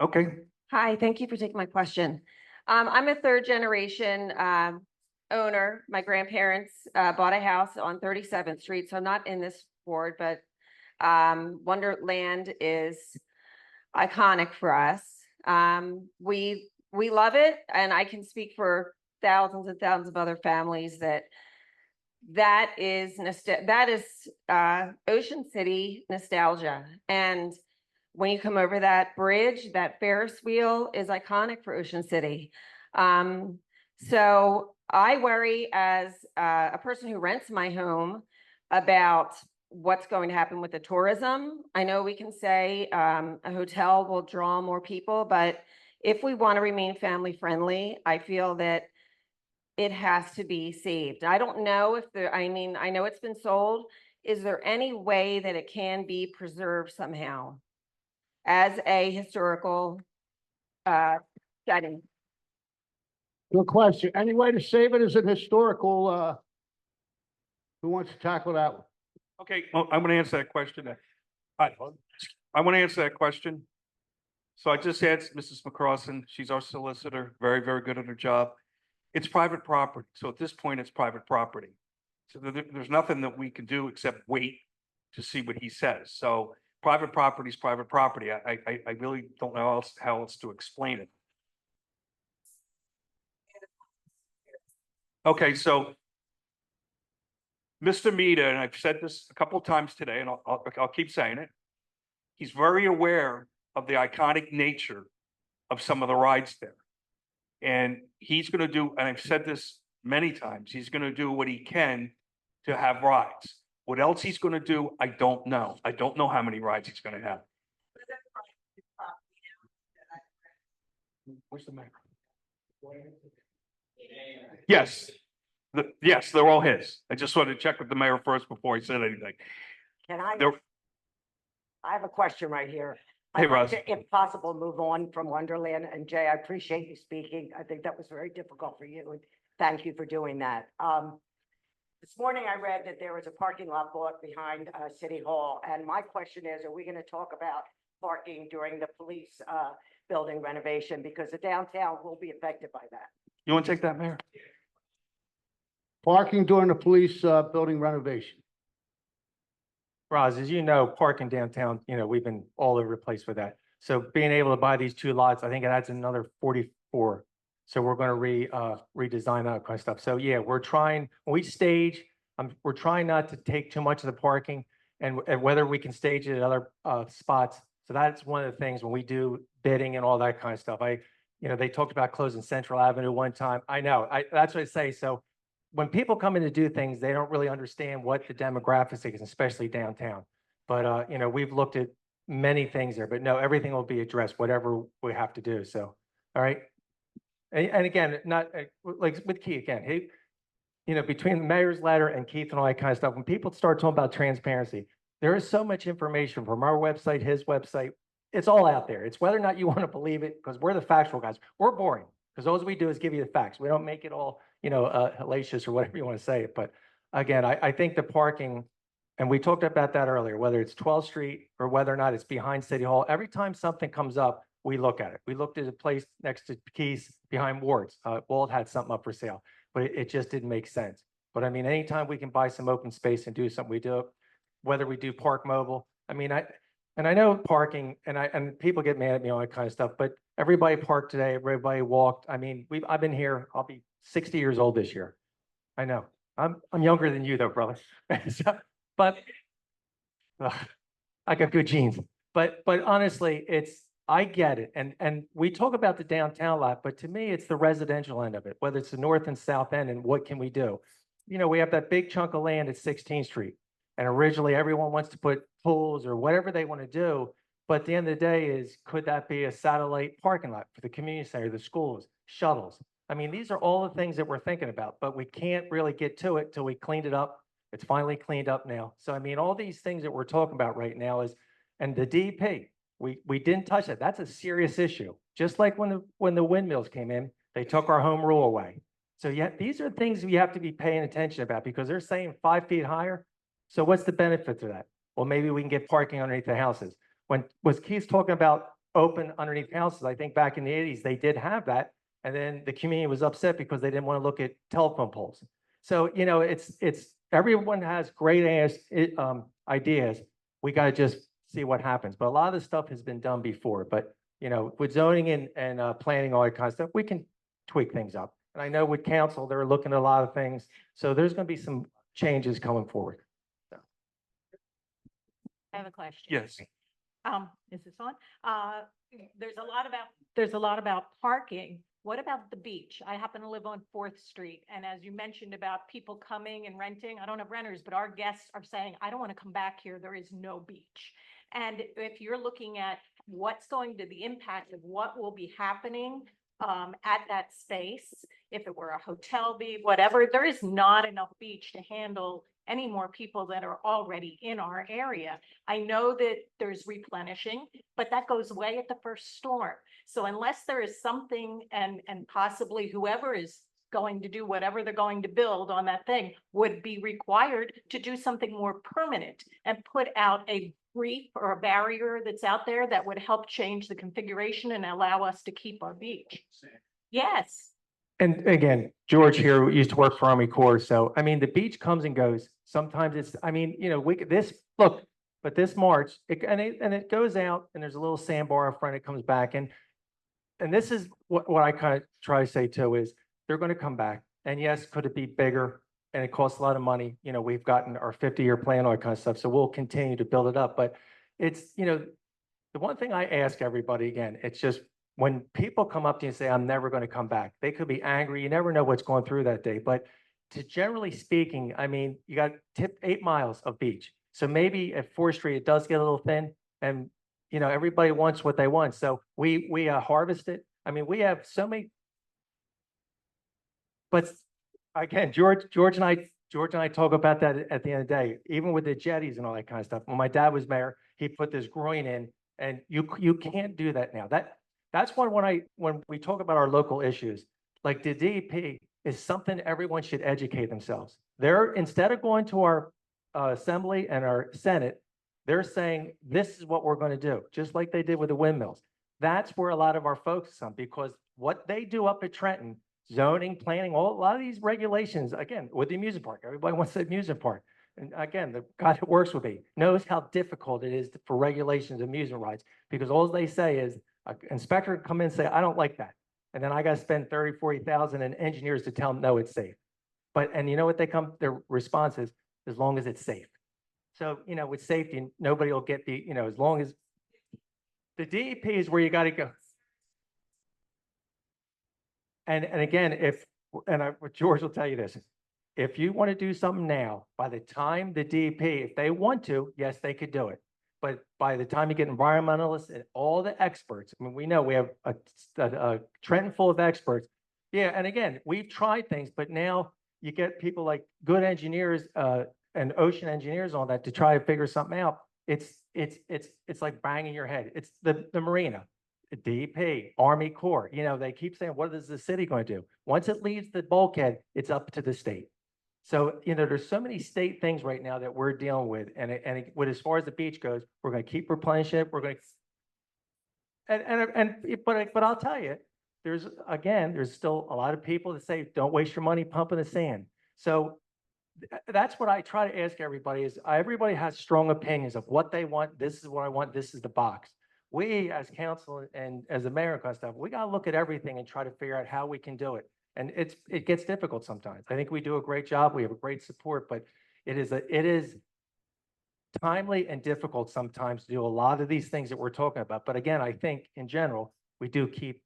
Okay. Hi, thank you for taking my question. I'm a third generation owner. My grandparents bought a house on 37th Street, so I'm not in this board, but Wonderland is iconic for us. We love it, and I can speak for thousands and thousands of other families that is Ocean City nostalgia. And when you come over that bridge, that Ferris wheel is iconic for Ocean City. So I worry as a person who rents my home about what's going to happen with the tourism. I know we can say a hotel will draw more people, but if we want to remain family friendly, I feel that it has to be saved. I don't know if I know it's been sold. Is there any way that it can be preserved somehow as a historical setting? Good question. Any way to save it as an historical, who wants to tackle that one? Okay, well, I'm going to answer that question. I want to answer that question. So I just asked Mrs. McCrossin, she's our solicitor, very, very good at her job. It's private property. So at this point, it's private property. So there's nothing that we can do except wait to see what he says. So private property is private property. I really don't know how else to explain it. Okay, so Mr. Mita, and I've said this a couple of times today, and I'll keep saying it. He's very aware of the iconic nature of some of the rides there. And he's going to do, and I've said this many times, he's going to do what he can to have rides. What else he's going to do, I don't know. I don't know how many rides he's going to have. Where's the mayor? Yes. Yes, they're all his. I just wanted to check with the mayor first before he said anything. Can I? They're, I have a question right here. Hey, I'd like Roz. to, if possible, move on from Wonderland. And Jay, I appreciate you speaking. I think that was very difficult for you, and thank you for doing that. This morning I read that there was a parking lot bought behind City Hall, and my question is, are we going to talk about parking during the police building renovation? Because the downtown will be affected by that. You want to take that, Mayor? Parking during the police building renovation. Roz, as you know, parking downtown, we've been all over the place with that. So being able to buy these two lots, I think it adds another 44. So we're going to redesign that kind of stuff. So yeah, we're trying, when we stage, we're trying not to take too much of the parking and whether we can stage it at other spots. So that's one of the things when we do bidding and all that kind of stuff. They talked about closing Central Avenue one time. I know, that's what I say. So when people come in to do things, they don't really understand what the demographics is, especially downtown. But, we've looked at many things there, but no, everything will be addressed, whatever we have to do. So, all right. And again, not like with Keith again, between the mayor's letter and Keith and all that kind of stuff, when people start talking about transparency, there is so much information from our website, his website. It's all out there. It's whether or not you want to believe it, because we're the factual guys. We're boring because all we do is give you the facts. We don't make it all, hellacious or whatever you want to say it. But again, I think the parking, and we talked about that earlier, whether it's 12th Street or whether or not it's behind City Hall, every time something comes up, we look at it. We looked at a place next to Keys behind Ward's. Wald had something up for sale, but it just didn't make sense. But I mean, anytime we can buy some open space and do something, we do it, whether we do Park Mobile. I mean, I know parking, and people get mad at me on that kind of stuff, but everybody parked today, everybody walked. I mean, I've been here, I'll be 60 years old this year. I know. I'm younger than you though, brother. But I got good genes. But honestly, I get it. And we talk about the downtown lot, but to me, it's the residential end of it, whether it's the north and south end and what can we do? We have that big chunk of land at 16th Street. And originally everyone wants to put pools or whatever they want to do. But at the end of the day could that be a satellite parking lot for the community center, the schools, shuttles? I mean, these are all the things that we're thinking about, but we can't really get to it till we cleaned it up. It's finally cleaned up now. So, I mean, all these things that we're talking about right now and the DP, we didn't touch it. That's a serious issue. Just like when the windmills came in, they took our home rule away. So yeah, these are things we have to be paying attention about because they're saying 5 feet higher. So what's the benefit to that? Well, maybe we can get parking underneath the houses. When was Keith talking about open underneath houses. I think back in the 80s, they did have that. And then the community was upset because they didn't want to look at telephone poles. So, you know, everyone has great ideas. We got to just see what happens. But a lot of the stuff has been done before. But, you know, with zoning and planning, all that kind of stuff, we can tweak things up. And I know with council, they're looking at a lot of things. So there's going to be some changes coming forward. I have a question. Yes. Is this on? There's a lot about parking. What about the beach? I happen to live on 4th Street. And as you mentioned about people coming and renting, I don't have renters, but our guests are saying, I don't want to come back here. There is no beach. And if you're looking at what's going to the impact of what will be happening at that space, if it were a hotel beach, whatever, there is not enough beach to handle any more people that are already in our area. I know that there's replenishing, but that goes away at the first storm. So unless there is something and possibly whoever is going to do whatever they're going to build on that thing would be required to do something more permanent and put out a reef or a barrier that's out there that would help change the configuration and allow us to keep our beach. Yes. And again, George here used to work for Army Corps. So, I mean, the beach comes and goes. Sometimes it's, I mean, you know, but this March, it goes out and there's a little sandbar in front, it comes back. And this is what I kind of try to say too, is they're going to come back. And yes, could it be bigger? And it costs a lot of money. You know, we've gotten our 50-year plan, all that kind of stuff. So we'll continue to build it up. But it's, you know, the one thing I ask everybody again, it's just, when people come up to you and say, I'm never going to come back, they could be angry. You never know what's going through that day. But generally speaking, I mean, you got 8 miles of beach. So maybe at 4th Street, it does get a little thin and, you know, everybody wants what they want. So we harvest it. I mean, we have so many, but again, George and I talk about that at the end of the day, even with the jetties and all that kind of stuff. When my dad was mayor, he put this groin in and you can't do that now. That's when we talk about our local issues, like the DEP is something everyone should educate themselves. Instead of going to our assembly and our Senate, they're saying, this is what we're going to do, just like they did with the windmills. That's where a lot of our focus on, because what they do up at Trenton, zoning, planning, a lot of these regulations, again, with the amusement park, everybody wants the amusement park. And again, the guy that works with me knows how difficult it is for regulations of amusement rides, because all they say is, an inspector come in and say, I don't like that. And then I got to spend 30, 40,000 and engineers to tell them, no, it's safe. And you know what their response is, as long as it's safe. So, you know, with safety, nobody will get you know, as long as the DEP is where you got to go. And again, George will tell you this, if you want to do something now, by the time the DEP, if they want to, yes, they could do it. But by the time you get environmentalists and all the experts, I mean, we know we have a Trenton full of experts. Yeah, and again, we've tried things, but now you get people like good engineers and ocean engineers and all that to try to figure something out. It's like banging your head. It's the marina, the DEP, Army Corps. You know, they keep saying, what is the city going to do? Once it leaves the bulkhead, it's up to the state. So, you know, there's so many state things right now that we're dealing with. And as far as the beach goes, we're going to keep replenishing it. We're going to, but I'll tell you, there's still a lot of people that say, don't waste your money pumping the sand. So that's what I try to ask everybody is everybody has strong opinions of what they want. This is what I want. This is the box. We as council and as the mayor and kind of stuff, we got to look at everything and try to figure out how we can do it. And it gets difficult sometimes. I think we do a great job. We have a great support, but it is timely and difficult sometimes to do a lot of these things that we're talking about. But again, I think in general, we keep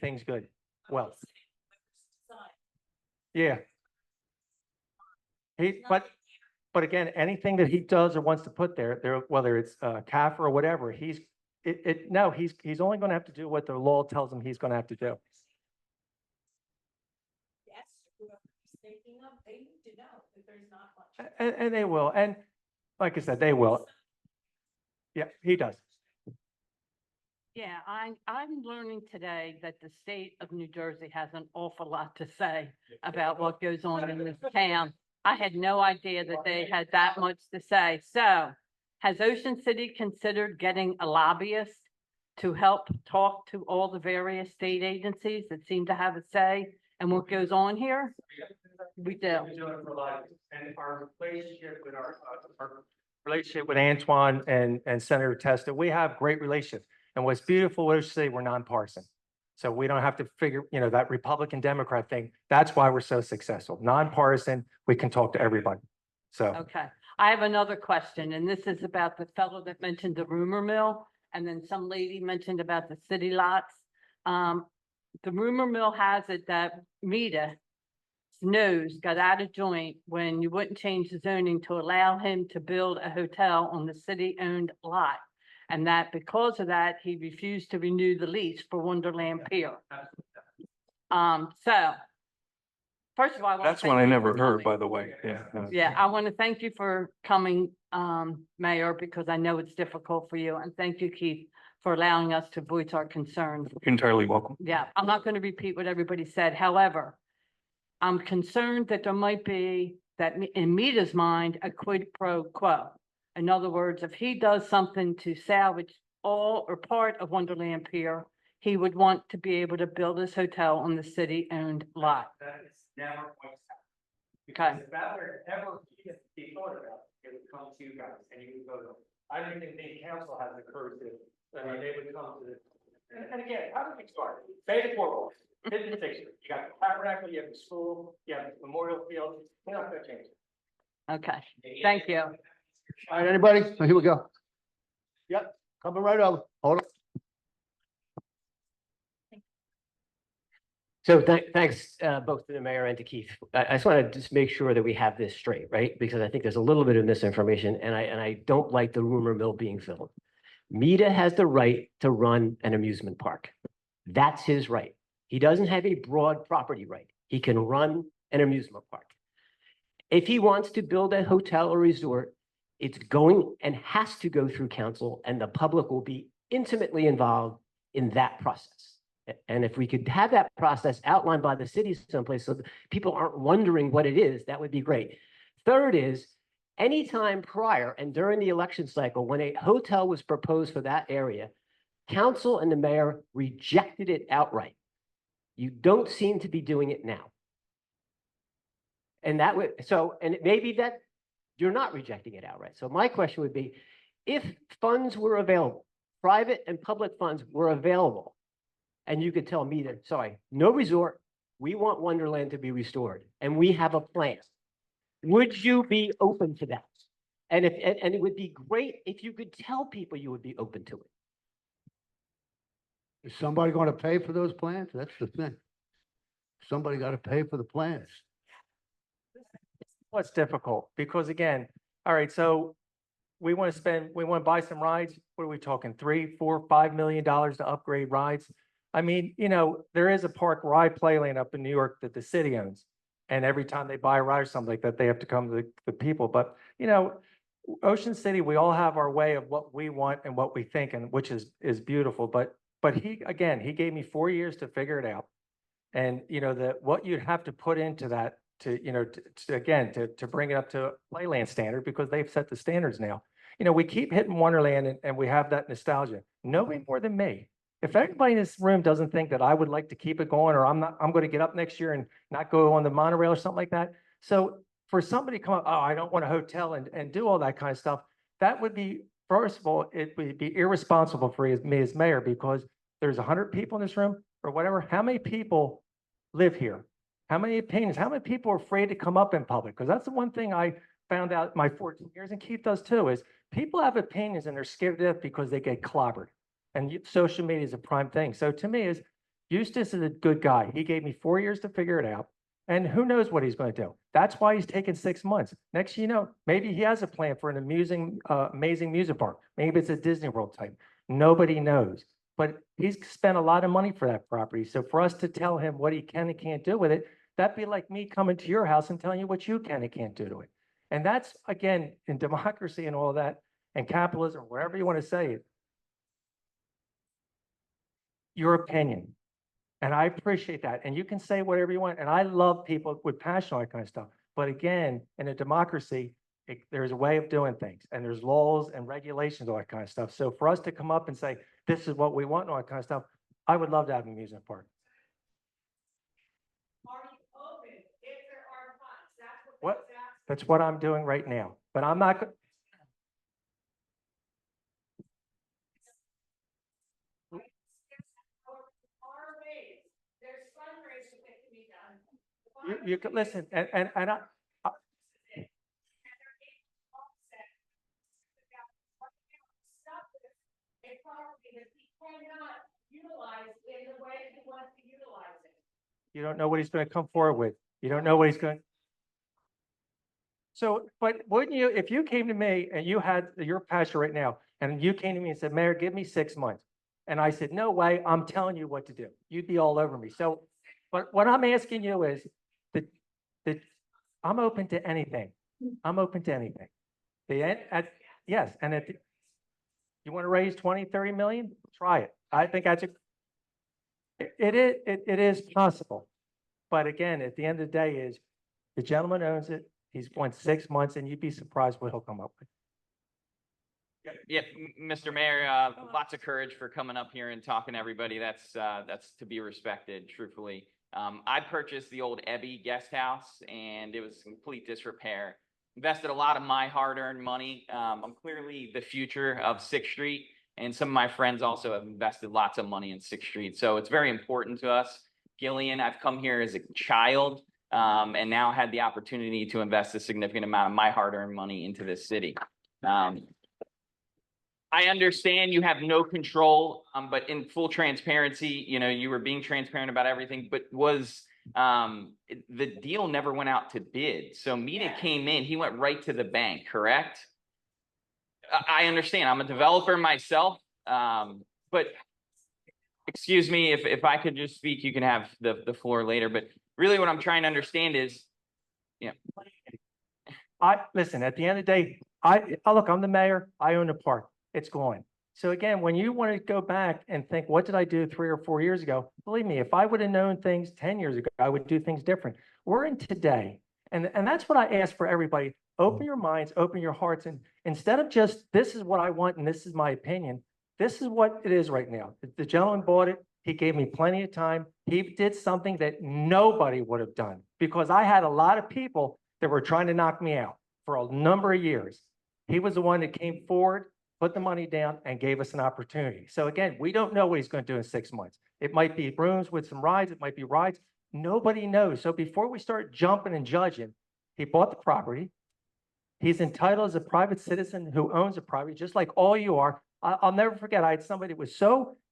things good. Well, yeah. But again, anything that he does or wants to put there, whether it's CAF or whatever, he's only going to have to do what the law tells him he's going to have to do. They need to know that there's not much. And they will. And like I said, they will. Yeah, he does. Yeah, I'm learning today that the state of New Jersey has an awful lot to say about what goes on in this town. I had no idea that they had that much to say. So has Ocean City considered getting a lobbyist to help talk to all the various state agencies that seem to have a say in what goes on here? We do. And our relationship with our relationship with Antoine and Senator Testa, we have great relationships. And what's beautiful, what I say, we're nonpartisan. So we don't have to figure, that Republican Democrat thing. That's why we're so successful. Nonpartisan, we can talk to everybody. So. Okay, I have another question, and this is about the fellow that mentioned the rumor mill, and then some lady mentioned about the city lots. The rumor mill has it that Mita nose got out of joint when you wouldn't change the zoning to allow him to build a hotel on the city-owned lot. And that because of that, he refused to renew the lease for Wonderland Pier. So, first of all, I want to That's one I never heard, by the way. Yeah. Yeah, I want to thank you for coming, Mayor, because I know it's difficult for you. And thank you, Keith, for allowing us to voice our concerns. You're entirely welcome. Yeah, I'm not going to repeat what everybody said. However, I'm concerned that there might be, that in Mita's mind, a quid pro quo. In other words, if he does something to salvage all or part of Wonderland Pier, he would want to be able to build his hotel on the city-owned lot. That is never going to happen. Okay. If that were ever be thought about, it would come to you guys and you would vote on it. I don't think the council has the courage to, they would come to the. And again, how did we start? Bay to Cornwall, 56, you got the tabernacle, you have the school, you have the memorial field, we're not gonna change it. Okay, thank you. All right, anybody? So here we go. Yep, coming right over. Hold on. So thanks, both to the mayor and to Keith. I just want to just make sure that we have this straight, right? Because I think there's a little bit of misinformation and I don't like the rumor mill being filled. Mita has the right to run an amusement park. That's his right. He doesn't have a broad property right. He can run an amusement park. If he wants to build a hotel or resort, it's going and has to go through council and the public will be intimately involved in that process. And if we could have that process outlined by the city someplace so that people aren't wondering what it is, that would be great. Third is, anytime prior and during the election cycle, when a hotel was proposed for that area, council and the mayor rejected it outright. You don't seem to be doing it now. And that would, and it may be that you're not rejecting it outright. So my question would be, if funds were available, private and public funds were available, and you could tell me that, sorry, no resort, we want Wonderland to be restored, and we have a plan. Would you be open to that? And it would be great if you could tell people you would be open to it. Is somebody going to pay for those plans? That's the thing. Somebody got to pay for the plans. What's difficult, because again, all right, so we want to buy some rides. What are we talking? $3, $4, $5 million to upgrade rides? I mean, there is a park where I play land up in New York that the city owns. And every time they buy a ride or something like that, they have to come to the people. But, Ocean City, we all have our way of what we want and what we think, and which is beautiful. But he gave me 4 years to figure it out. And, what you'd have to put into that to bring it up to Playland standard, because they've set the standards now. We keep hitting Wonderland and we have that nostalgia. Nobody more than me. If everybody in this room doesn't think that I would like to keep it going, or I'm going to get up next year and not go on the monorail or something like that. So for somebody to come up, oh, I don't want a hotel and do all that kind of stuff, that would be, first of all, it would be irresponsible for me as mayor, because there's 100 people in this room or whatever. How many people live here? How many opinions? How many people are afraid to come up in public? Because that's the one thing I found out in my 14 years, and Keith does too, is people have opinions and they're scared to death because they get clobbered. And social media is a prime thing. So to me, Eustace is a good guy. He gave me 4 years to figure it out. And who knows what he's going to do. That's why he's taken 6 months. Next, maybe he has a plan for an amazing music park. Maybe it's a Disney World type. Nobody knows. But he's spent a lot of money for that property. So for us to tell him what he can and can't do with it, that'd be like me coming to your house and telling you what you can and can't do to it. And that's, again, in democracy and all that, and capitalism, wherever you want to say it, your opinion. And I appreciate that. And you can say whatever you want. And I love people with passion, all that kind of stuff. But again, in a democracy, there's a way of doing things, and there's laws and regulations, all that kind of stuff. So for us to come up and say, this is what we want and all that kind of stuff, I would love to have an amusement park. What? That's what I'm doing right now, but I'm not. You could listen, and I- you don't know what he's going to come forward with. You don't know what he's going. So, but wouldn't you, if you came to me and you had your pasture right now, and you came to me and said, Mayor, give me 6 months. And I said, no way, I'm telling you what to do. You'd be all over me. So, but what I'm asking you is that I'm open to anything. I'm open to anything. Yes, and you want to raise 20, 30 million? Try it. I think that's it is possible. But again, at the end of the day is the gentleman owns it. He's won 6 months and you'd be surprised what he'll come up with. Yeah, Mr. Mayor, lots of courage for coming up here and talking to everybody. That's to be respected, truthfully. I purchased the old Ebby guest house and it was complete disrepair. Invested a lot of my hard-earned money. I'm clearly the future of 6th Street, and some of my friends also have invested lots of money in 6th Street. So it's very important to us. Gillian, I've come here as a child and now had the opportunity to invest a significant amount of my hard-earned money into this city. I understand you have no control, but in full transparency, you know, you were being transparent about everything, but was the deal never went out to bid. So Mita came in, he went right to the bank, correct? I understand, I'm a developer myself, but excuse me, if I could just speak, you can have the floor later, but really what I'm trying to understand is, you know. Listen, at the end of the day, look, I'm the mayor, I own the park. It's gone. So again, when you want to go back and think, what did I do 3 or 4 years ago? Believe me, if I would have known things 10 years ago, I would do things different. We're in today. And that's what I ask for everybody. Open your minds, open your hearts. And instead of just, this is what I want and this is my opinion, this is what it is right now. The gentleman bought it. He gave me plenty of time. He did something that nobody would have done because I had a lot of people that were trying to knock me out for a number of years. He was the one that came forward, put the money down and gave us an opportunity. So again, we don't know what he's going to do in 6 months. It might be rooms with some rides. It might be rides. Nobody knows. So before we start jumping and judging, he bought the property. He's entitled as a private citizen who owns a property, just like all you are. I'll never forget, I had somebody that was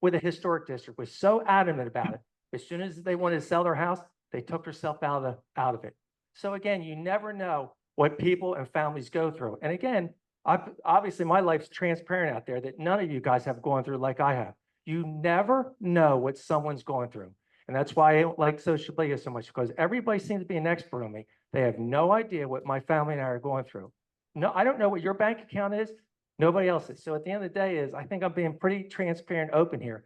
with a historic district, was so adamant about it. As soon as they wanted to sell their house, they took herself out of it. So again, you never know what people and families go through. And again, obviously my life's transparent out there that none of you guys have gone through like I have. You never know what someone's going through. And that's why I don't like social media so much, because everybody seems to be an expert on me. They have no idea what my family and I are going through. No, I don't know what your bank account is. Nobody else is. So at the end of the day I think I'm being pretty transparent, open here.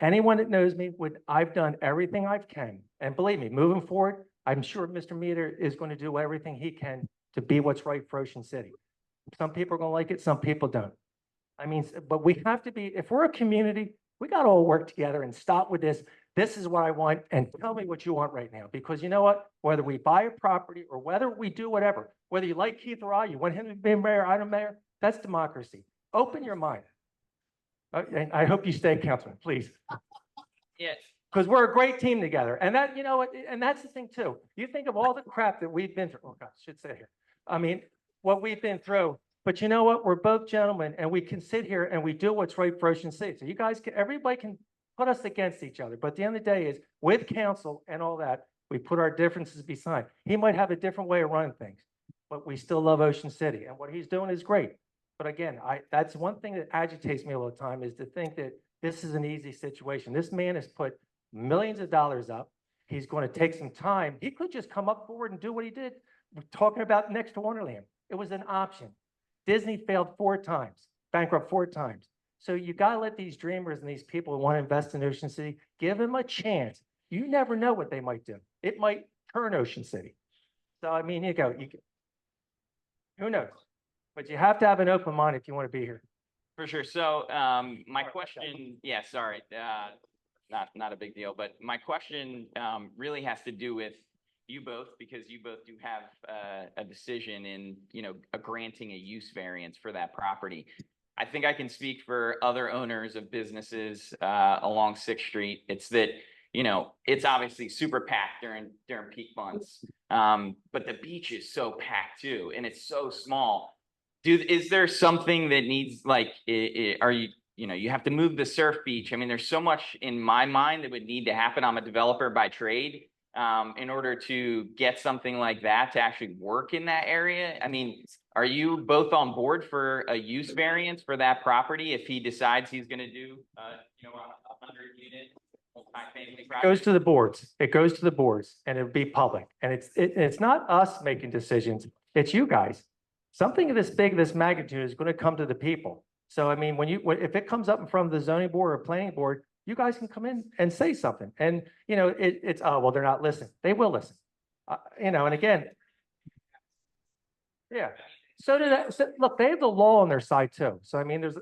Anyone that knows me, I've done everything I can. And believe me, moving forward, I'm sure Mr. Meter is going to do everything he can to be what's right for Ocean City. Some people are going to like it, some people don't. I mean, but we have to be, if we're a community, we got to all work together and stop with this. This is what I want, and tell me what you want right now. Because you know what? Whether we buy a property or whether we do whatever, whether you like Keith or you want him to be mayor, I don't mayor, that's democracy. Open your mind. And I hope you stay, Councilman, please. Yes. Because we're a great team together. And that, you know what, and that's the thing too. You think of all the crap that we've been through. Oh God, I should say here. I mean, what we've been through, but you know what? We're both gentlemen and we can sit here and we do what's right for Ocean City. So you guys can, everybody can put us against each other. But at the end of the day is with council and all that, we put our differences beside. He might have a different way of running things, but we still love Ocean City. And what he's doing is great. But again, that's one thing that agitates me all the time is to think that this is an easy situation. This man has put millions of dollars up. He's going to take some time. He could just come up forward and do what he did. We're talking about next to Wonderland. It was an option. Disney failed 4 times, bankrupt 4 times. So you got to let these dreamers and these people who want to invest in Ocean City, give them a chance. You never know what they might do. It might turn Ocean City. So, I mean, who knows? But you have to have an open mind if you want to be here. For sure. So, my question, yeah, sorry, not a big deal, but my question, really has to do with you both, because you both do have, a decision in, granting a use variance for that property. I think I can speak for other owners of businesses, along Sixth Street. It's that, it's obviously super packed during peak months. But the beach is so packed too, and it's so small. Is there something that needs, like, are you, you have to move the surf beach? I mean, there's so much in my mind that would need to happen. I'm a developer by trade. In order to get something like that to actually work in that area. I mean, are you both on board for a use variance for that property if he decides he's gonna do, a 100-unit multifamily It property? goes to the boards. It goes to the boards and it'll be public. And it's not us making decisions. It's you guys. Something this big, this magnitude is going to come to the people. So, I mean, if it comes up in front of the zoning board or planning board, you guys can come in and say something. And, it's, oh, well, they're not listening. They will listen. And again, yeah. Look, they have the law on their side too. So, I mean, there's,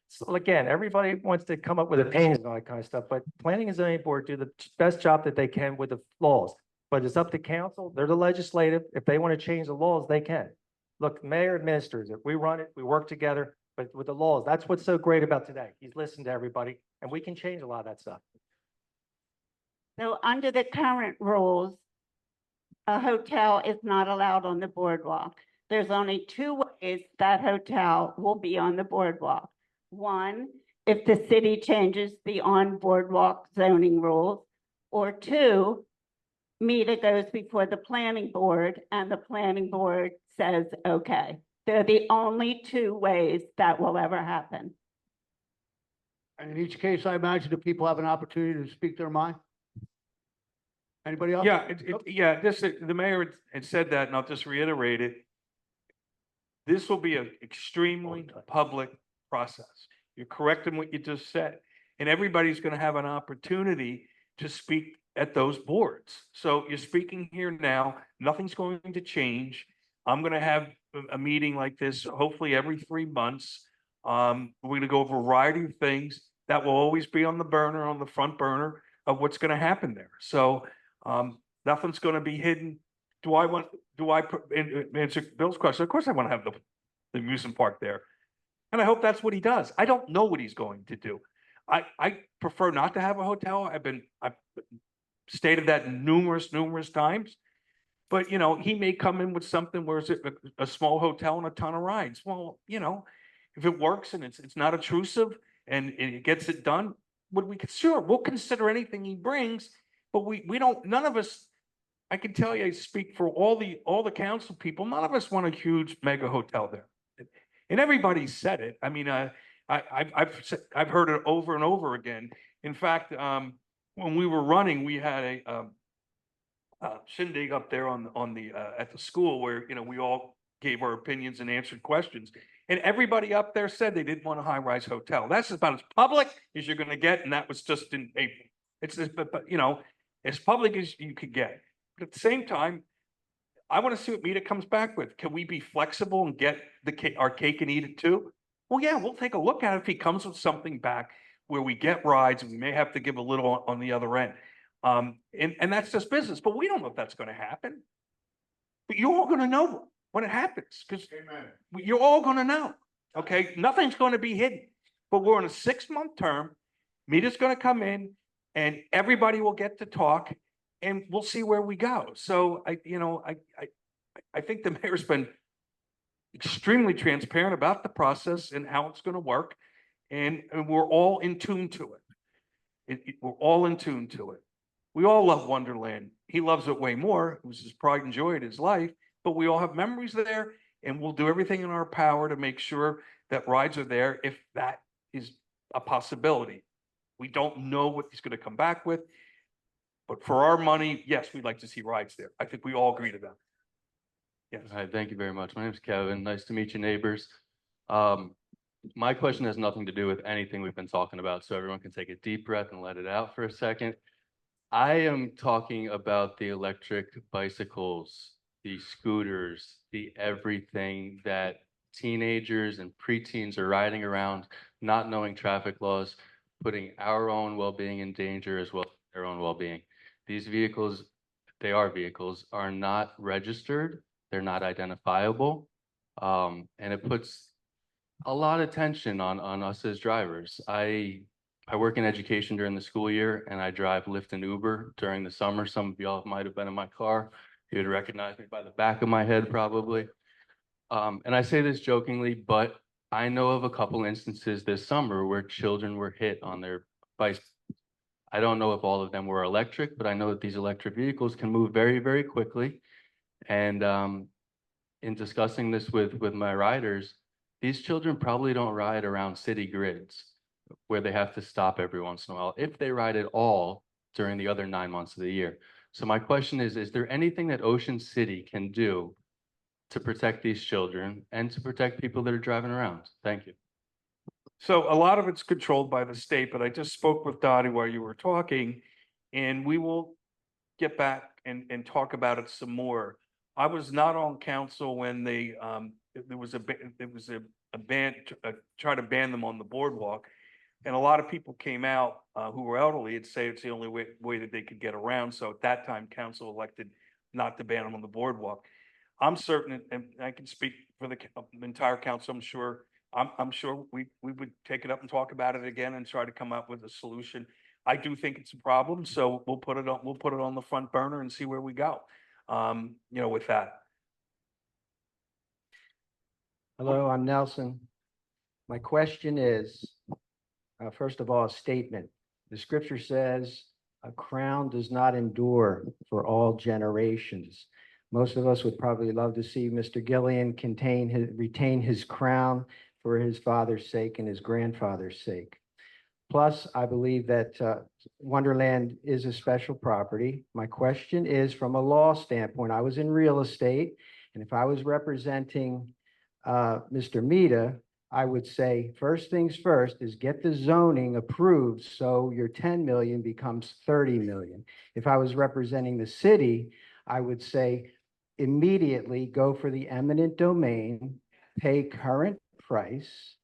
so again, everybody wants to come up with opinions and all that kind of stuff, but planning and zoning board do the best job that they can with the laws. But it's up to council. They're the legislative. If they want to change the laws, they can. Look, mayor administers it. We run it. We work together. But with the laws, that's what's so great about today. He's listened to everybody, and we can change a lot of that stuff. So under the current rules, a hotel is not allowed on the boardwalk. There's only two ways that hotel will be on the boardwalk. One, if the city changes the on boardwalk zoning rules, or two, MITA goes before the planning board and the planning board says, okay. They're the only two ways that will ever happen. And in each case, I imagine the people have an opportunity to speak their mind. Anybody else? Yeah, the mayor had said that, and I'll just reiterate it. This will be an extremely public process. You're correct in what you just said. And everybody's going to have an opportunity to speak at those boards. So you're speaking here now, nothing's going to change. I'm going to have a meeting like this, hopefully every 3 months. We're going to go over a variety of things that will always be on the front burner of what's going to happen there. So nothing's going to be hidden. Do I answer Bill's question? Of course I want to have the amusement park there. And I hope that's what he does. I don't know what he's going to do. I prefer not to have a hotel. I've stated that numerous times. But, he may come in with something where it's a small hotel and a ton of rides. Well, if it works and it's not intrusive and it gets it done, sure, we'll consider anything he brings, but we don't, none of us, I can tell you, I speak for all the council people, none of us want a huge mega hotel there. And everybody said it. I mean, I've heard it over and over again. In fact, when we were running, we had a shindig up there at the school where, we all gave our opinions and answered questions. And everybody up there said they didn't want a high-rise hotel. That's about as public as you're gonna get, and that was just in April. It's just, but as public as you could get. But at the same time, I want to see what MITA comes back with. Can we be flexible and get our cake and eat it too? Well, yeah, we'll take a look at it if he comes with something back where we get rides and we may have to give a little on the other end. And that's just business, but we don't know if that's going to happen. But you're all going to know when it happens, because you're all going to know. Okay, nothing's going to be hidden. But we're on a 6-month term. MITA's going to come in, and everybody will get to talk, and we'll see where we go. So I think the mayor's been extremely transparent about the process and how it's going to work, and we're all in tune to it. We're all in tune to it. We all love Wonderland. He loves it way more. It was his pride and joy in his life, but we all have memories there, and we'll do everything in our power to make sure that rides are there if that is a possibility. We don't know what he's going to come back with, but for our money, yes, we'd like to see rides there. I think we all agree to that. Yes. Hi, thank you very much. My name is Kevin. Nice to meet you, neighbors. My question has nothing to do with anything we've been talking about, so everyone can take a deep breath and let it out for a second. I am talking about the electric bicycles, the scooters, the everything that teenagers and preteens are riding around, not knowing traffic laws, putting our own well-being in danger as well as their own well-being. These vehicles, they are vehicles, are not registered, they're not identifiable, and it puts a lot of tension on us as drivers. I work in education during the school year, and I drive Lyft and Uber during the summer. Some of y'all might have been in my car. You'd recognize me by the back of my head, probably. And I say this jokingly, but I know of a couple instances this summer where children were hit on their bikes. I don't know if all of them were electric, but I know that these electric vehicles can move very, very quickly. And in discussing this with my riders, these children probably don't ride around city grids where they have to stop every once in a while, if they ride at all during the other 9 months of the year. So my question is there anything that Ocean City can do to protect these children and to protect people that are driving around? Thank you. So a lot of it's controlled by the state, but I just spoke with Dottie while you were talking, and we will get back and talk about it some more. I was not on council when they, there was a ban, try to ban them on the boardwalk. And a lot of people came out who were elderly and say it's the only way that they could get around. So at that time, council elected not to ban them on the boardwalk. I'm certain, and I can speak for the entire council, I'm sure we would take it up and talk about it again and try to come up with a solution. I do think it's a problem, so we'll put it on the front burner and see where we go. With that. Hello, I'm Nelson. My question is, first of all, a statement. The scripture says, a crown does not endure for all generations. Most of us would probably love to see Mr. Gillian retain his crown for his father's sake and his grandfather's sake. Plus, I believe that Wonderland is a special property. My question is, from a law standpoint, I was in real estate, and if I was representing Mr. Mita, I would say, first things first is get the zoning approved so your 10 million becomes 30 million. If I was representing the city, I would say immediately go for the eminent domain, pay current price,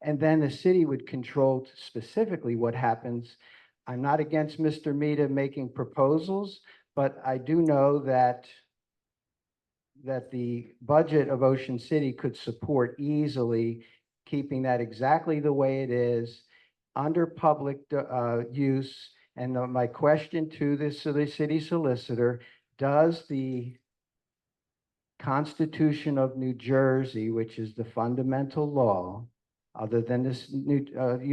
and then the city would control specifically what happens. I'm not against Mr. Mita making proposals, but I do know that the budget of Ocean City could support easily keeping that exactly the way it is under public use. And my question to the city solicitor, does the Constitution of New Jersey, which is the fundamental law, other than this new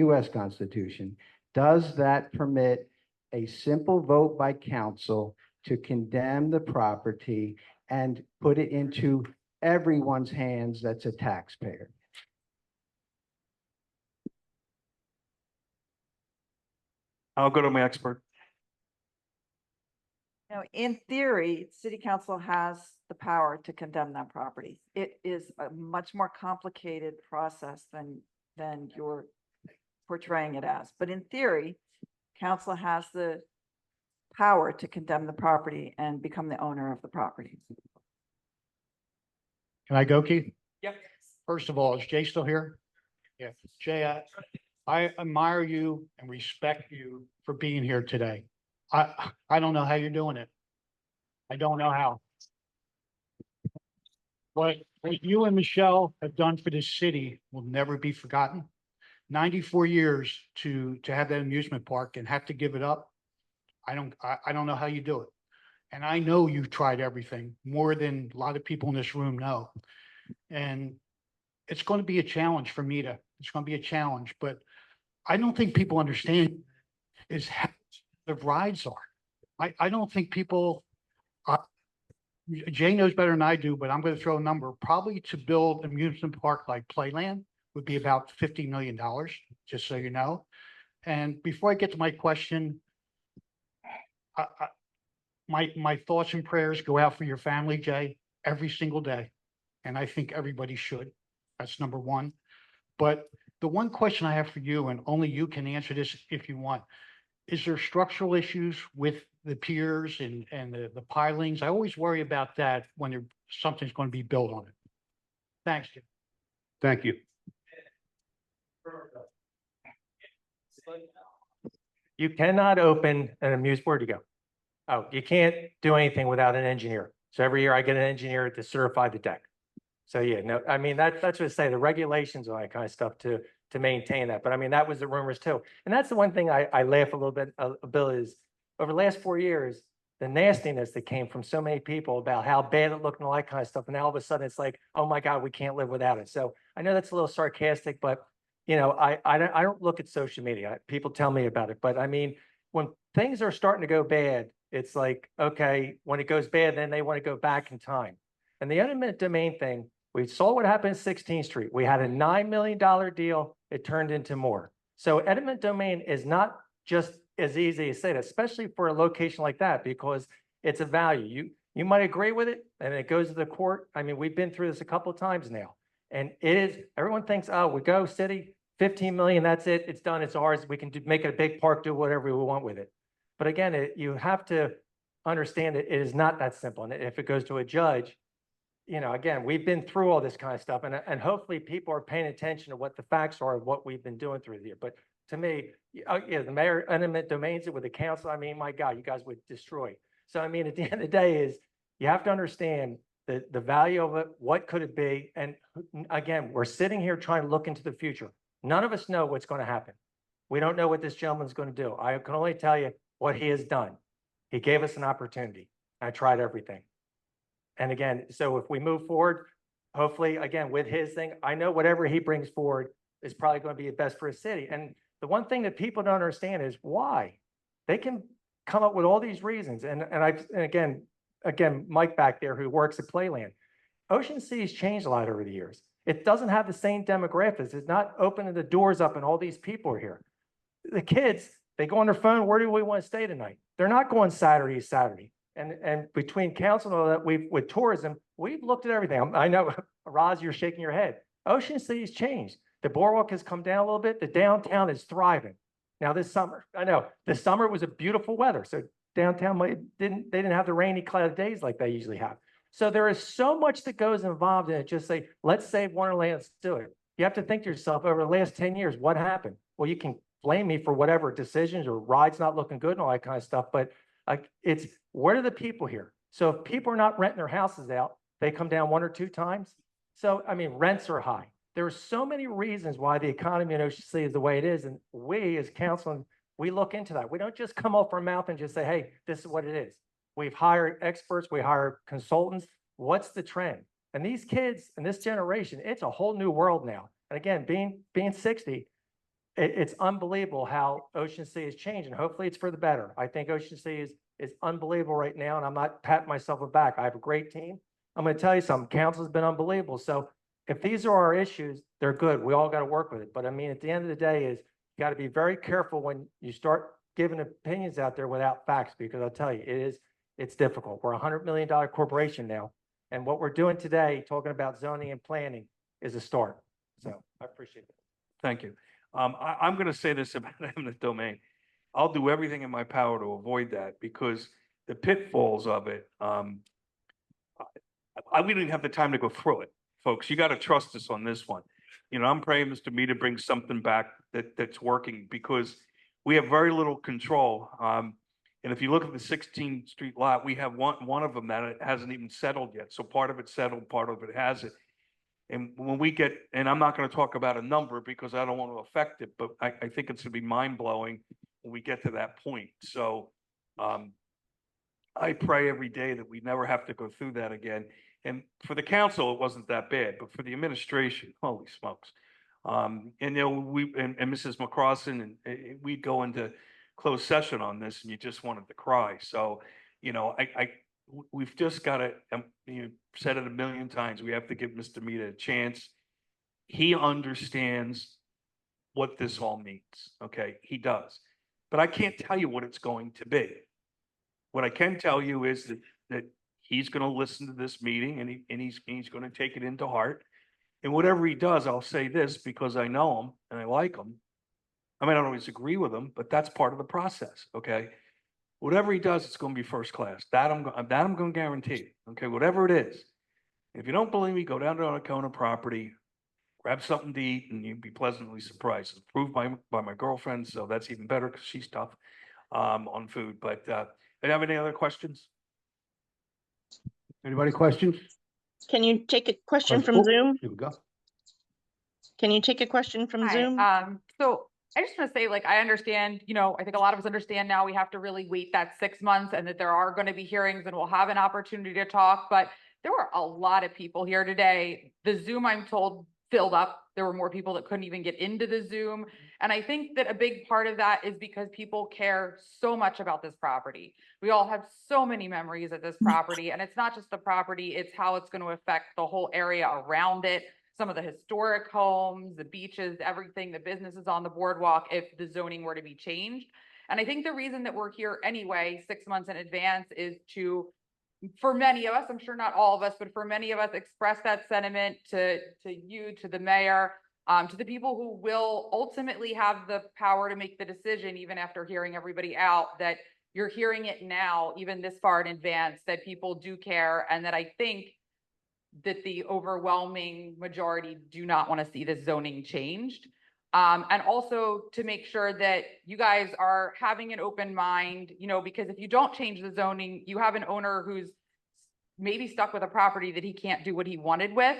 US Constitution, does that permit a simple vote by council to condemn the property and put it into everyone's hands that's a taxpayer? I'll go to my expert. In theory, city council has the power to condemn that property. It is a much more complicated process than you're portraying it as. But in theory, council has the power to condemn the property and become the owner of the property. Can I go, Keith? Yep. First of all, is Jay still here? Yeah, Jay, I admire you and respect you for being here today. I don't know how you're doing it. I don't know how. What you and Michelle have done for this city will never be forgotten. 94 years to have that amusement park and have to give it up. I don't know how you do it. And I know you've tried everything more than a lot of people in this room know. And it's going to be a challenge for Mita. It's going to be a challenge, but I don't think people understand is how the rides are. I don't think people, Jay knows better than I do, but I'm going to throw a number. Probably to build an amusement park like Playland would be about $50 million, just so you know. And before I get to my question, my thoughts and prayers go out for your family, Jay, every single day. And I think everybody should. That's number one. But the one question I have for you, and only you can answer this if you want, is there structural issues with the piers and the pilings? I always worry about that when something's going to be built on it. Thanks, Jim. Thank you. You cannot open an amusement, where'd you go? Oh, you can't do anything without an engineer. So every year I get an engineer to certify the deck. So yeah, no, I mean, that's what I say, the regulations and all that kind of stuff to maintain that. But I mean, that was the rumors too. And that's the one thing I laugh a little bit, Bill, is over the last 4 years, the nastiness that came from so many people about how bad it looked and all that kind of stuff. And now all of a sudden it's like, oh my God, we can't live without it. So I know that's a little sarcastic, but you know, I don't look at social media. People tell me about it, but I mean, when things are starting to go bad, it's like, okay, when it goes bad, then they want to go back in time. And the eminent domain thing, we saw what happened at 16th Street. We had a $9 million deal. It turned into more. So eminent domain is not just as easy as say that, especially for a location like that, because it's a value. You might agree with it, and it goes to the court. I mean, we've been through this a couple of times now. And it is, everyone thinks, oh, we go city, 15 million, that's it, it's done, it's ours. We can make it a big park, do whatever we want with it. But again, you have to understand that it is not that simple. And if it goes to a judge, you know, again, we've been through all this kind of stuff, and hopefully people are paying attention to what the facts are of what we've been doing through the year. But to me, yeah, the mayor eminent domains it with the council. I mean, my God, you guys would destroy. So I mean, at the end of the day, is you have to understand the value of it. What could it be? And again, we're sitting here trying to look into the future. None of us know what's going to happen. We don't know what this gentleman's going to do. I can only tell you what he has done. He gave us an opportunity. I tried everything. And again, so if we move forward, hopefully, again, with his thing, I know whatever he brings forward is probably going to be the best for his city. And the one thing that people don't understand is why. They can come up with all these reasons. And again, Mike back there who works at Playland, Ocean City's changed a lot over the years. It doesn't have the same demographics. It's not opening the doors up and all these people are here. The kids, they go on their phone, where do we want to stay tonight? They're not going Saturday to Saturday. And between council and all that, with tourism, we've looked at everything. I know, Roz, you're shaking your head. Ocean City's changed. The boardwalk has come down a little bit. The downtown is thriving. Now this summer, I know, this summer was a beautiful weather. So downtown, they didn't have the rainy cloud days like they usually have. So there is so much that goes involved in it. Just say, let's save Wonderland, let's do it. You have to think to yourself, over the last 10 years, what happened? Well, you can blame me for whatever decisions or rides not looking good and all that kind of stuff, but it's, where are the people here? So if people are not renting their houses out, they come down 1 or 2 times. So, I mean, rents are high. There are so many reasons why the economy in Ocean City is the way it is. And we as council, we look into that. We don't just come off our mouth and just say, hey, this is what it is. We've hired experts, we hire consultants. What's the trend? And these kids and this generation, it's a whole new world now. And again, being 60, it's unbelievable how Ocean City has changed, and hopefully it's for the better. I think Ocean City is unbelievable right now, and I'm not patting myself on the back. I have a great team. I'm going to tell you something. Council's been unbelievable. So if these are our issues, they're good. We all got to work with it. But I mean, at the end of the day, is you got to be very careful when you start giving opinions out there without facts, because I'll tell you, it's difficult. We're a $100 million corporation now, and what we're doing today, talking about zoning and planning, is a start. So I appreciate it. Thank you. I'm going to say this about eminent domain. I'll do everything in my power to avoid that, because the pitfalls of it, we didn't have the time to go through it, folks. You got to trust us on this one. You know, I'm praying Mr. Mita brings something back that's working, because we have very little control. And if you look at the 16th Street lot, we have one of them that hasn't even settled yet. So part of it's settled, part of it hasn't. And when we get, and I'm not going to talk about a number because I don't want to affect it, but I think it's going to be mind blowing when we get to that point. So I pray every day that we never have to go through that again. And for the council, it wasn't that bad, but for the administration, holy smokes. And you know, and Mrs. McCrossin, and we'd go into closed session on this, and you just wanted to cry. So, you know, we've just got to, you said it a million times, we have to give Mr. Mita a chance. He understands what this all means, okay? He does. But I can't tell you what it's going to be. What I can tell you is that he's going to listen to this meeting, and he's going to take it into heart. And whatever he does, I'll say this because I know him and I like him. I mean, I don't always agree with him, but that's part of the process, okay? Whatever he does, it's going to be first class. That I'm going to guarantee. Okay, whatever it is. If you don't believe me, go down to our Arcona property. grab something to eat and you'd be pleasantly surprised. It's approved by my girlfriend, so that's even better because she's tough on food. But do you have any other questions? Anybody questions? Can you take a question from Oh, Zoom? Here we go. Can you take a question from Hi, Zoom? so I just want to say, like, I understand, I think a lot of us understand now we have to really wait that 6 months and that there are going to be hearings and we'll have an opportunity to talk, but there were a lot of people here today. The Zoom, I'm told, filled up. There were more people that couldn't even get into the Zoom. And I think that a big part of that is because people care so much about this property. We all have so many memories of this property, and it's not just the property, it's how it's going to affect the whole area around it. Some of the historic homes, the beaches, everything, the businesses on the boardwalk, if the zoning were to be changed. And I think the reason that we're here anyway, 6 months in advance, is to, for many of us, I'm sure not all of us, but for many of us, express that sentiment to you, to the mayor, to the people who will ultimately have the power to make the decision, even after hearing everybody out, that you're hearing it now, even this far in advance, that people do care, and that I think that the overwhelming majority do not want to see this zoning changed. And also to make sure that you guys are having an open mind, because if you don't change the zoning, you have an owner who's maybe stuck with a property that he can't do what he wanted with.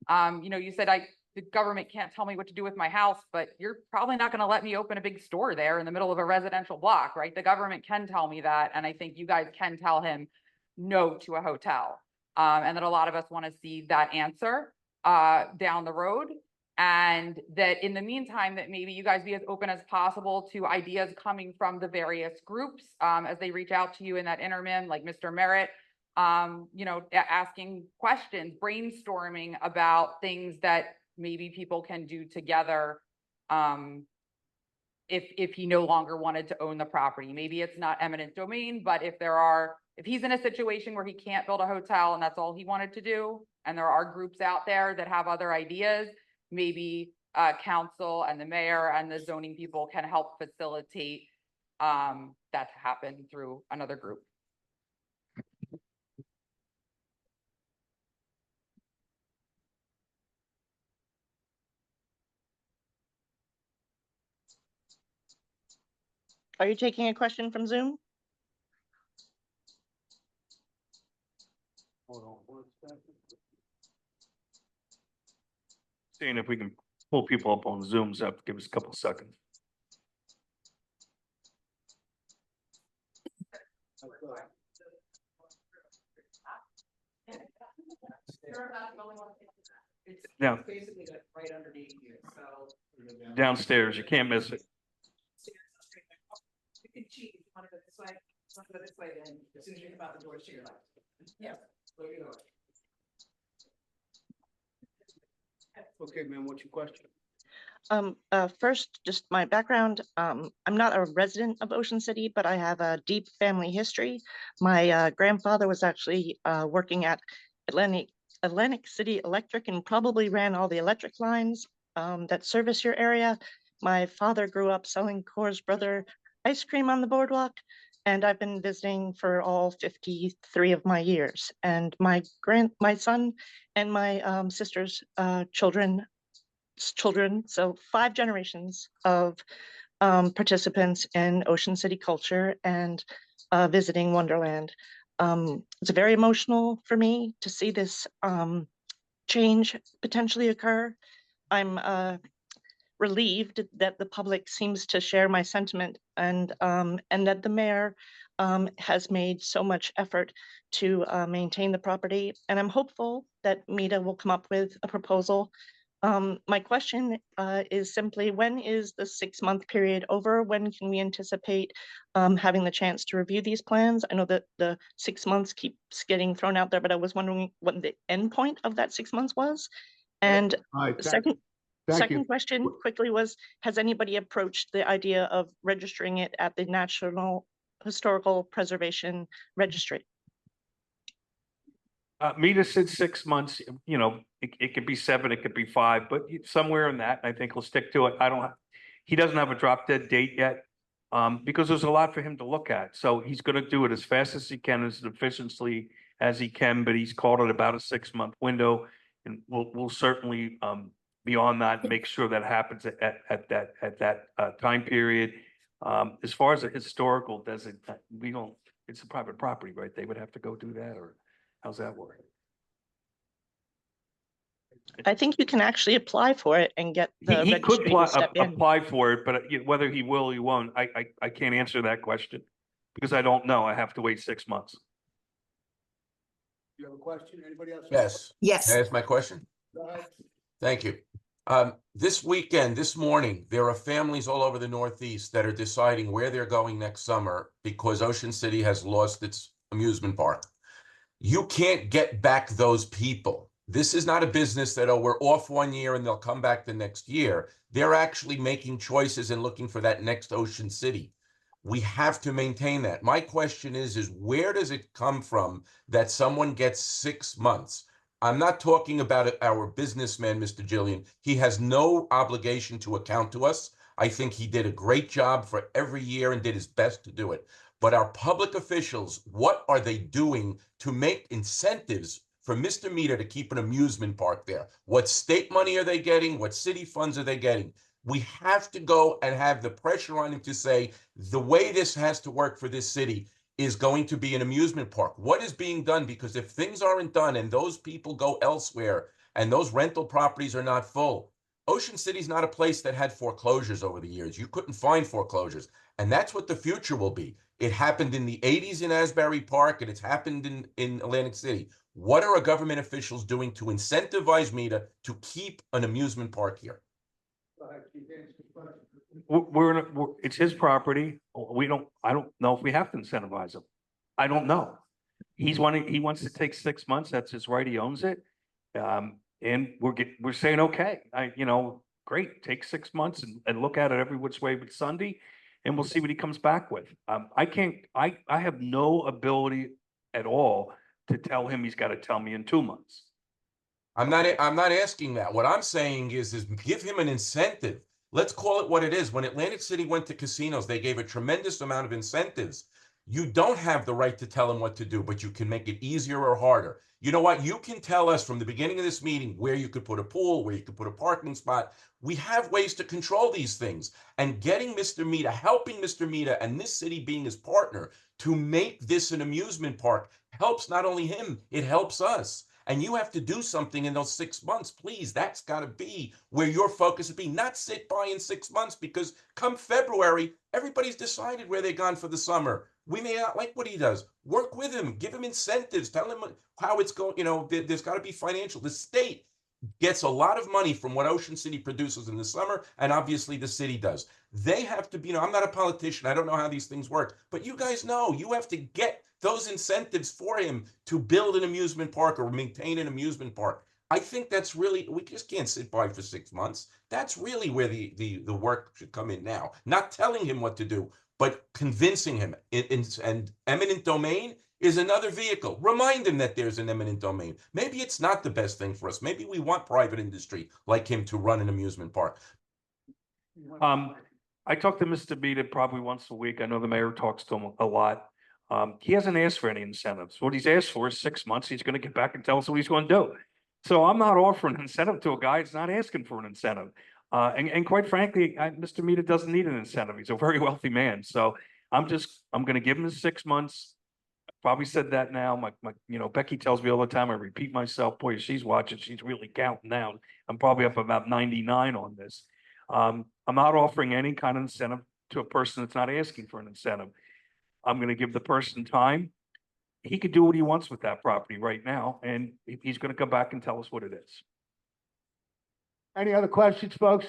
You said the government can't tell me what to do with my house, but you're probably not going to let me open a big store there in the middle of a residential block, right? The government can tell me that. And I think you guys can tell him no to a hotel. And that a lot of us want to see that answer down the road. And that in the meantime, that maybe you guys be as open as possible to ideas coming from the various groups as they reach out to you in that interim, like Mr. Merritt, asking questions, brainstorming about things that maybe people can do together if he no longer wanted to own the property. Maybe it's not eminent domain, but if he's in a situation where he can't build a hotel and that's all he wanted to do, and there are groups out there that have other ideas, maybe council and the mayor and the zoning people can help facilitate that to happen through another group. Are you taking a question from Zoom? Seeing if we can pull people up on Zooms up, give us a couple seconds. Now, right underneath you, so. downstairs, you can't miss it. You can cheat, if you want to go this way, then as soon as you come out the door, to your left. Yeah. Okay, ma'am, what's your question? First, just my background. I'm not a resident of Ocean City, but I have a deep family history. My grandfather was actually working at Atlantic City Electric and probably ran all the electric lines that service your area. My father grew up selling Coors Brother ice cream on the boardwalk, and I've been visiting for all 53 of my years. And my son and my sister's children, so 5 generations of participants in Ocean City culture and visiting Wonderland. It's very emotional for me to see this change potentially occur. I'm relieved that the public seems to share my sentiment, and that the mayor has made so much effort to maintain the property. And I'm hopeful that META will come up with a proposal. My question is simply, when is the 6-month period over? When can we anticipate having the chance to review these plans? I know that the 6 months keeps getting thrown out there, but I was wondering what the end point of that 6 months was. And second question quickly was, has anybody approached the idea of registering it at the National Historical Preservation Registry? META said 6 months, it could be 7, it could be 5, but somewhere in that, I think we'll stick to it. He doesn't have a drop dead date yet, because there's a lot for him to look at. So he's going to do it as fast as he can, as efficiently as he can, but he's called it about a 6-month window. And we'll certainly beyond that, make sure that happens at that time period. As far as a historical doesn't, we don't, it's a private property, right? They would have to go do that, or how's that work? I think you can actually apply for it and get the He could registry to step in. apply for it, but whether he will, or he won't, I can't answer that question because I don't know. I have to wait 6 months. You have a question? Anybody else? Yes. Yes. Can I ask my question? Go ahead. Thank you. This weekend, this morning, there are families all over the Northeast that are deciding where they're going next summer because Ocean City has lost its amusement park. You can't get back those people. This is not a business that, oh, we're off 1 year and they'll come back the next year. They're actually making choices and looking for that next Ocean City. We have to maintain that. My question is where does it come from that someone gets 6 months? I'm not talking about our businessman, Mr. Gillian. He has no obligation to account to us. I think he did a great job for every year and did his best to do it. But our public officials, what are they doing to make incentives for Mr. Mita to keep an amusement park there? What state money are they getting? What city funds are they getting? We have to go and have the pressure on him to say, the way this has to work for this city is going to be an amusement park. What is being done? Because if things aren't done and those people go elsewhere and those rental properties are not full, Ocean City's not a place that had foreclosures over the years. You couldn't find foreclosures. And that's what the future will be. It happened in the 80s in Asbury Park, and it's happened in Atlantic City. What are our government officials doing to incentivize Mita to keep an amusement park here? It's his property. I don't know if we have to incentivize him. I don't know. He wants to take 6 months. That's his right. He owns it. And we're saying, okay, great, take 6 months and look at it every which way but Sunday, and we'll see what he comes back with. I have no ability at all to tell him he's got to tell me in 2 months. I'm not asking that. What I'm saying is give him an incentive. Let's call it what it is. When Atlantic City went to casinos, they gave a tremendous amount of incentives. You don't have the right to tell him what to do, but you can make it easier or harder. You know what? You can tell us from the beginning of this meeting where you could put a pool, where you could put a parking spot. We have ways to control these things. And getting Mr. Mita, helping Mr. Mita and this city being his partner to make this an amusement park helps not only him, it helps us. And you have to do something in those 6 months, please. That's got to be where your focus would be, not sit by in 6 months, because come February, everybody's decided where they're gone for the summer. We may not like what he does. Work with him, give him incentives, tell him how it's going. There's got to be financial. The state gets a lot of money from what Ocean City produces in the summer, and obviously the city does. They have to be, I'm not a politician. I don't know how these things work, but you guys know you have to get those incentives for him to build an amusement park or maintain an amusement park. I think that's really, we just can't sit by for 6 months. That's really where the work should come in now. Not telling him what to do, but convincing him. And eminent domain is another vehicle. Remind him that there's an eminent domain. Maybe it's not the best thing for us. Maybe we want private industry like him to run an amusement park. I talk to Mr. Mita probably once a week. I know the mayor talks to him a lot. He hasn't asked for any incentives. What he's asked for is 6 months. He's going to get back and tell us what he's going to do. So I'm not offering an incentive to a guy that's not asking for an incentive. And quite frankly, Mr. Mita doesn't need an incentive. He's a very wealthy man. So I'm going to give him his 6 months. I probably said that now. Becky tells me all the time, I repeat myself. Boy, she's watching. She's really counting down. I'm probably up about 99 on this. I'm not offering any kind of incentive to a person that's not asking for an incentive. I'm going to give the person time. He could do what he wants with that property right now, and he's going to come back and tell us what it is. Any other questions, folks?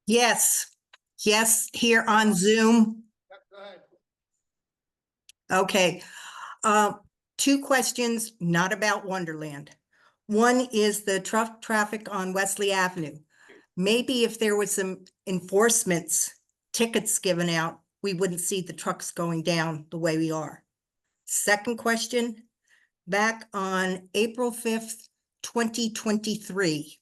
Yes. Yes, here on Zoom. Okay. 2 questions, not about Wonderland. One is the truck traffic on Wesley Avenue. Maybe if there was some enforcements, tickets given out, we wouldn't see the trucks going down the way we are. Second question, back on April 5th, 2023,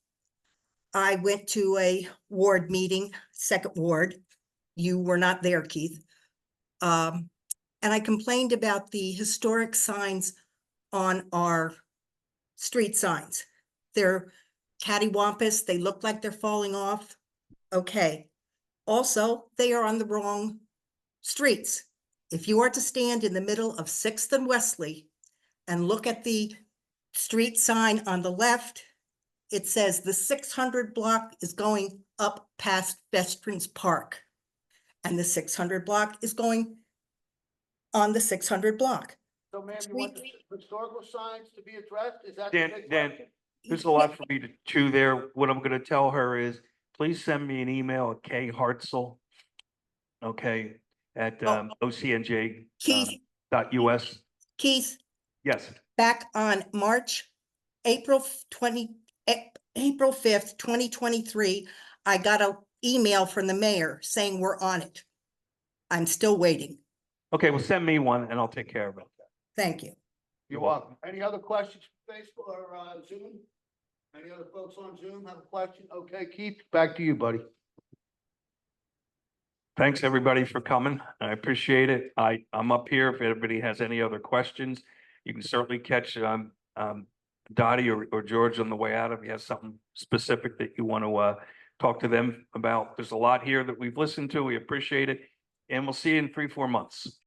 I went to a ward meeting, 2nd Ward. You were not there, Keith. And I complained about the historic signs on our street signs. They're cattywampus. They look like they're falling off. Okay. Also, they are on the wrong streets. If you are to stand in the middle of Sixth and Wesley and look at the street sign on the left, it says the 600 block is going up past Veterans Park. And the 600 block is going on the 600 block. So ma'am, you want the historical signs to be addressed? Is that? Dan, there's a lot for me to chew there. What I'm gonna tell her is, please send me an email at K Hartzell. Okay, at OCNJ Keith, .us. Keith, Yes, back on April 5th, 2023, I got an email from the mayor saying we're on it. I'm still waiting. okay, well, send me one and I'll take care of it. Thank you. You're welcome. Any other questions from Facebook or Zoom? Any other folks on Zoom have a question? Okay, Keith, back to you, buddy. Thanks, everybody, for coming. I appreciate it. I'm up here. If anybody has any other questions, you can certainly catch Dottie or George on the way out if you have something specific that you want to talk to them about. There's a lot here that we've listened to. We appreciate it. And we'll see you in 3-4 months.